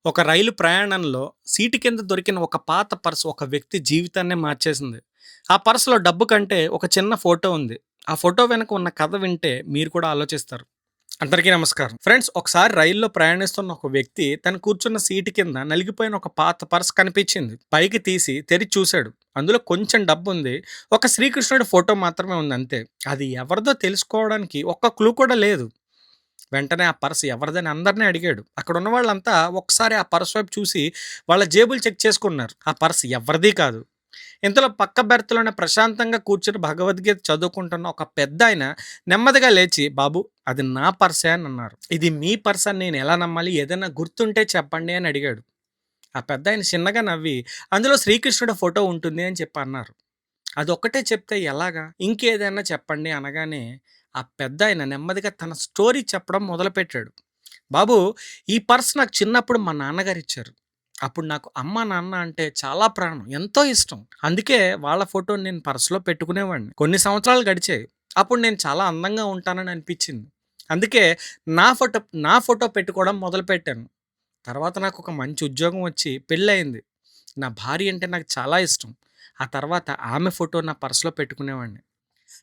ఒక రైలు ప్రయాణంలో సీటు కింద దొరికిన ఒక పాత పర్స్ ఒక వ్యక్తి జీవితాన్నే మార్చేసింది. ఆ పర్స్‌లో డబ్బు కంటే ఒక చిన్న ఫోటో ఉంది. ఆ ఫోటో వెనక ఉన్న కథ వింటే మీరు కూడా ఆలోచిస్తారు. అందరికీ నమస్కారం. ఫ్రెండ్స్, ఒకసారి రైల్లో ప్రయాణిస్తున్న ఒక వ్యక్తి తను కూర్చున్న సీటు కింద నలిగిపోయిన ఒక పాత పర్స్ కనిపించింది. పైకి తీసి తెరిచి చూశాడు. అందులో కొంచెం డబ్బుంది. ఒక శ్రీకృష్ణుడి ఫోటో మాత్రమే ఉంది అంతే. అది ఎవరిదో తెలుసుకోవడానికి ఒక్క క్లూ కూడా లేదు. వెంటనే ఆ పర్స్ ఎవరిదని అందరిని అడిగాడు. అక్కడున్న వాళ్ళంతా ఒకసారి ఆ పర్స్ వైపు చూసి వాళ్ళ జేబులు చెక్ చేసుకున్నారు. ఆ పర్స్ ఎవరిది కాదు. ఇంతలో పక్క బెర్త్‌లోనే ప్రశాంతంగా కూర్చొని భగవద్గీత చదువుకుంటున్న ఒక పెద్దాయన నెమ్మదిగా లేచి, "బాబు, అది నా పర్సే" అని అన్నారు. "ఇది మీ పర్స్ అని నేను ఎలా నమ్మాలి? ఏదైనా గుర్తుంటే చెప్పండి" అని అడిగాడు. ఆ పెద్దాయన చిన్నగా నవ్వి, "అందులో శ్రీకృష్ణుడి ఫోటో ఉంటుంది" అని చెప్పి అన్నారు. అదొక్కటే చెప్తే ఎలాగా? ఇంకేదైనా చెప్పండి అనగానే, ఆ పెద్దాయన నెమ్మదిగా తన స్టోరీ చెప్పడం మొదలుపెట్టాడు. బాబు, ఈ పర్స్ నాకు చిన్నప్పుడు మా నాన్నగారిచ్చారు. అప్పుడు నాకు అమ్మ, నాన్న అంటే చాలా ప్రాణం. ఎంతో ఇష్టం. అందుకే వాళ్ళ ఫోటోని నేను పర్స్‌లో పెట్టుకునేవాడిని. కొన్ని సంవత్సరాలు గడిచాయి. అప్పుడు నేను చాలా అందంగా ఉంటానని అనిపించింది. అందుకే నా ఫోటో పెట్టుకోవడం మొదలుపెట్టాను. తర్వాత నాకొక మంచి ఉద్యోగం వచ్చి పెళ్ళయింది. నా భార్య అంటే నాకు చాలా ఇష్టం. ఆ తర్వాత ఆమె ఫోటో నా పర్స్‌లో పెట్టుకునేవాడిని.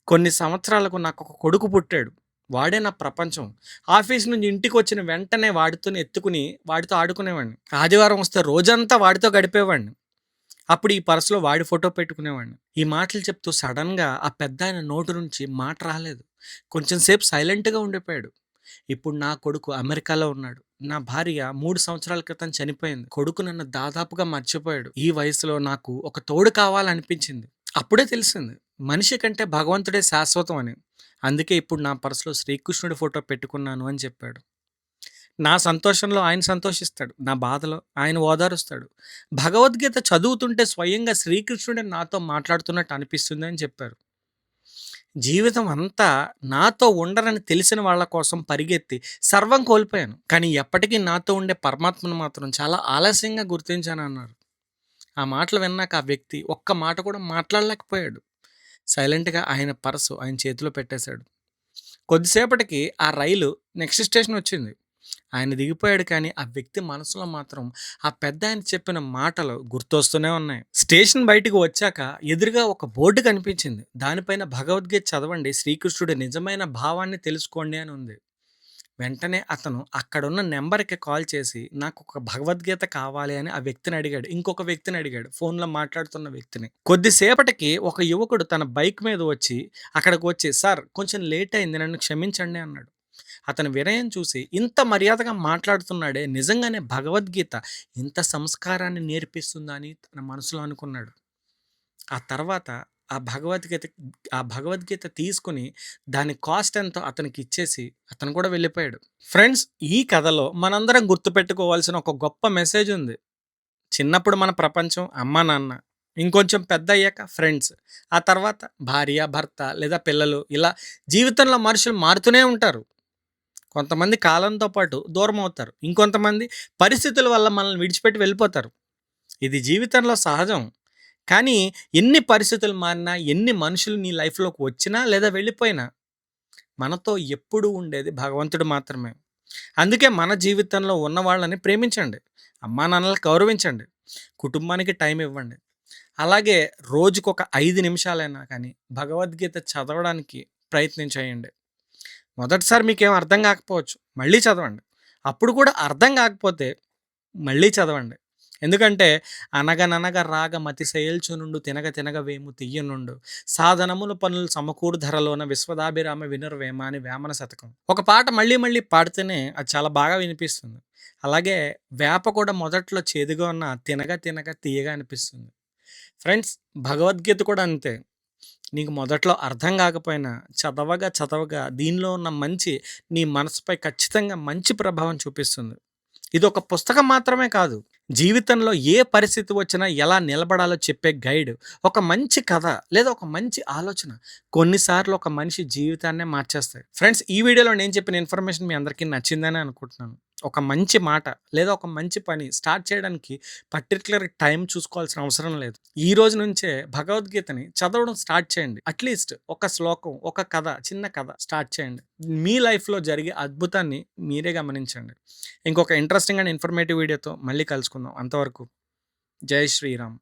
కొన్ని సంవత్సరాలకు నాకొక కొడుకు పుట్టాడు. వాడే నా ప్రపంచం. ఆఫీస్ నుంచి ఇంటికొచ్చిన వెంటనే వాడితోనే ఎత్తుకుని, వాడితో ఆడుకునేవాడిని. ఆదివారం వస్తే రోజంతా వాడితో గడిపేవాడిని. అప్పుడు ఈ పర్స్‌లో వాడి ఫోటో పెట్టుకునేవాడిని. ఈ మాటలు చెప్తూ సడెన్‌గా ఆ పెద్దాయన నోటి నుంచి మాట రాలేదు. కొంచెం సేపు సైలెంట్‌గా ఉండిపోయాడు. ఇప్పుడు నా కొడుకు అమెరికాలో ఉన్నాడు. నా భార్య 3 సంవత్సరాల క్రితం చనిపోయింది. కొడుకు నన్ను దాదాపుగా మర్చిపోయాడు. ఈ వయసులో నాకు ఒక తోడు కావాలనిపించింది. అప్పుడే తెలిసింది మనిషి కంటే భగవంతుడే శాశ్వతం అని. అందుకే ఇప్పుడు నా పర్స్‌లో శ్రీకృష్ణుడి ఫోటో పెట్టుకున్నాను అని చెప్పాడు. నా సంతోషంలో ఆయన సంతోషిస్తాడు. నా బాధలో ఆయన ఓదారుస్తాడు. భగవద్గీత చదువుతుంటే స్వయంగా శ్రీకృష్ణుడే నాతో మాట్లాడుతున్నట్టు అనిపిస్తుంది అని చెప్పారు. జీవితం అంతా నాతో ఉండరని తెలిసిన వాళ్ళ కోసం పరిగెత్తి సర్వం కోల్పోయాను. కానీ ఎప్పటికీ నాతో ఉండే పరమాత్మను మాత్రం చాలా ఆలస్యంగా గుర్తించానన్నారు. ఆ మాటలు విన్నాక ఆ వ్యక్తి ఒక్క మాట కూడా మాట్లాడలేకపోయాడు. సైలెంట్‌గా ఆయన పర్సు ఆయన చేతిలో పెట్టేశాడు. కొద్దిసేపటికి ఆ రైలు నెక్స్ట్ స్టేషన్ వచ్చింది. ఆయన దిగిపోయాడు, కానీ ఆ వ్యక్తి మనసులో మాత్రం ఆ పెద్దాయన చెప్పిన మాటలు గుర్తొస్తూనే ఉన్నాయి. స్టేషన్ బయటికి వచ్చాక ఎదురుగా ఒక బోర్డు కనిపించింది. దానిపైన భగవద్గీత చదవండి, శ్రీకృష్ణుడి నిజమైన భావాన్ని తెలుసుకోండి అని ఉంది. వెంటనే అతను అక్కడున్న నంబర్‌కి కాల్ చేసి నాకొక భగవద్గీత కావాలి అని ఆ వ్యక్తిని అడిగాడు. ఇంకొక వ్యక్తిని అడిగాడు. ఫోన్‌లో మాట్లాడుతున్న వ్యక్తిని. కొద్దిసేపటికి ఒక యువకుడు తన బైక్ మీద వచ్చి అక్కడికి వచ్చి, "సార్, కొంచెం లేట్ అయింది. నన్ను క్షమించండి" అన్నాడు. అతని వినయం చూసి ఇంత మర్యాదగా మాట్లాడుతున్నాడే, నిజంగానే భగవద్గీత ఇంత సంస్కారాన్ని నేర్పిస్తుందా అని తన మనసులో అనుకున్నాడు. ఆ తర్వాత ఆ భగవద్గీత ఆ భగవద్గీత తీసుకొని దాని కాస్ట్ ఎంతో అతనికి ఇచ్చేసి అతను కూడా వెళ్ళిపోయాడు. ఫ్రెండ్స్, ఈ కథలో మనందరం గుర్తుపెట్టుకోవాల్సిన ఒక గొప్ప మెసేజ్ ఉంది. చిన్నప్పుడు మన ప్రపంచం అమ్మా, నాన్న. ఇంకొంచెం పెద్దయ్యాక ఫ్రెండ్స్. ఆ తర్వాత భార్య, భర్త లేదా పిల్లలు. ఇలా జీవితంలో మనుషులు మారుతూనే ఉంటారు. కొంతమంది కాలంతో పాటు దూరమవుతారు. ఇంకొంతమంది పరిస్థితుల వల్ల మనల్ని విడిచిపెట్టి వెళ్ళిపోతారు. ఇది జీవితంలో సహజం. కానీ ఎన్ని పరిస్థితులు మారినా, ఎన్ని మనుషులు నీ లైఫ్‌లోకి వచ్చినా లేదా వెళ్ళిపోయినా, మనతో ఎప్పుడూ ఉండేది భగవంతుడు మాత్రమే. అందుకే మన జీవితంలో ఉన్న వాళ్ళని ప్రేమించండి. అమ్మానాన్నలని గౌరవించండి. కుటుంబానికి టైం ఇవ్వండి. అలాగే రోజుకొక 5 నిమిషాలైనా కానీ భగవద్గీత చదవడానికి ప్రయత్నం చేయండి. మొదటిసారి మీకేం అర్థం కాకపోవచ్చు. మళ్ళీ చదవండి. అప్పుడు కూడా అర్థం కాకపోతే మళ్ళీ చదవండి. ఎందుకంటే, "అనగననగ రాగమతిశయిల్చునుండు తినగ తినగ వేము తియ్యనుండు సాధనముల పనులు సమకూరు ధరలోన విశ్వదాభిరామ వినురవేమ" అని వేమన శతకం. ఒక పాట మళ్ళీ మళ్ళీ పాడితేనే అది చాలా బాగా వినిపిస్తుంది. అలాగే వేప కూడా మొదట్లో చేదుగా ఉన్న తినగా తినగా తియ్యగా అనిపిస్తుంది. ఫ్రెండ్స్, భగవద్గీత కూడా అంతే. నీకు మొదట్లో అర్థం కాకపోయినా చదవగా చదవగా దీనిలో ఉన్న మంచి నీ మనసుపై ఖచ్చితంగా మంచి ప్రభావం చూపిస్తుంది. ఇదొక పుస్తకం మాత్రమే కాదు. జీవితంలో ఏ పరిస్థితి వచ్చినా ఎలా నిలబడాలో చెప్పే గైడ్. ఒక మంచి కథ లేదా ఒక మంచి ఆలోచన కొన్నిసార్లు ఒక మనిషి జీవితాన్నే మార్చేస్తాయి. ఫ్రెండ్స్, ఈ వీడియోలో నేను చెప్పిన ఇన్ఫర్మేషన్ మీ అందరికీ నచ్చిందని అనుకుంటున్నాను. ఒక మంచి మాట లేదా ఒక మంచి పని స్టార్ట్ చేయడానికి పర్టిక్యులర్ టైం చూసుకోవాల్సిన అవసరం లేదు. ఈ రోజు నుంచే భగవద్గీతని చదవడం స్టార్ట్ చేయండి. అట్‌లీస్ట్ ఒక శ్లోకం, ఒక కథ, చిన్న కథ స్టార్ట్ చేయండి. మీ లైఫ్‌లో జరిగే అద్భుతాన్ని మీరే గమనించండి. ఇంకొక ఇంట్రెస్టింగ్ అండ్ ఇన్ఫర్మేటివ్ వీడియోతో మళ్ళీ కలుసుకుందాం. అంతవరకు జై శ్రీరామ్.